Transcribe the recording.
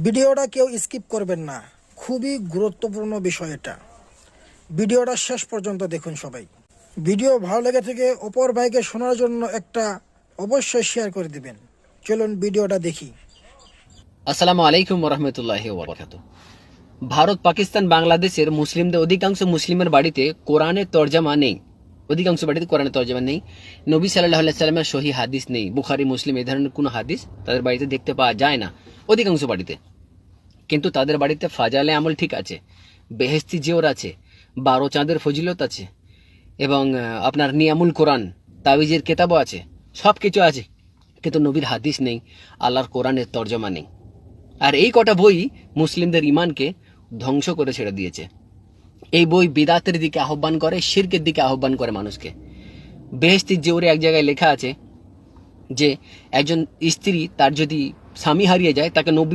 ভিডিওটা কেউ স্কিপ করবেন না, খুবই গুরুত্বপূর্ণ বিষয় এটা। ভিডিওটা শেষ পর্যন্ত দেখুন সবাই। ভিডিও ভালো লেগে থেকে অপর ভাইকে শোনার জন্য একটা অবশ্যই শেয়ার করে দিবেন। চলুন ভিডিওটা দেখি। আসসালামু আলাইকুম রহমতুল্লাহি ওয়া বারাকাতুহু। ভারত, পাকিস্তান, বাংলাদেশের মুসলিমদের অধিকাংশ মুসলিমের বাড়িতে কোরআনের তরজমা নেই। অধিকাংশ বাড়িতে কোরআনের তরজমা নেই। নবী সাল্লাল্লাহু আলাইহি সাল্লামের সহিহ হাদিস নেই। বুখারী, মুসলিম এই ধরনের কোনো হাদিস তাদের বাড়িতে দেখতে পাওয়া যায় না অধিকাংশ বাড়িতে। কিন্তু তাদের বাড়িতে ফাজালে আমল ঠিক আছে, বেহেশতি জিওর আছে, 12 চাঁদের ফজিলত আছে এবং আপনার নিয়ামুল কোরআন, তাবিজের কেতাবও আছে, সব কিছু আছে। কিন্তু নবীর হাদিস নেই, আল্লাহর কোরআনের তরজমা নেই। আর এই কটা বই মুসলিমদের ইমানকে ধ্বংস করে ছেড়ে দিয়েছে। এই বই বিদাতের দিকে আহ্বান করে, শিরকের দিকে আহ্বান করে মানুষকে। বেহেশতির জিওরে এক জায়গায় লেখা আছে যে একজন স্ত্রী তার যদি স্বামী হারিয়ে যায় তাকে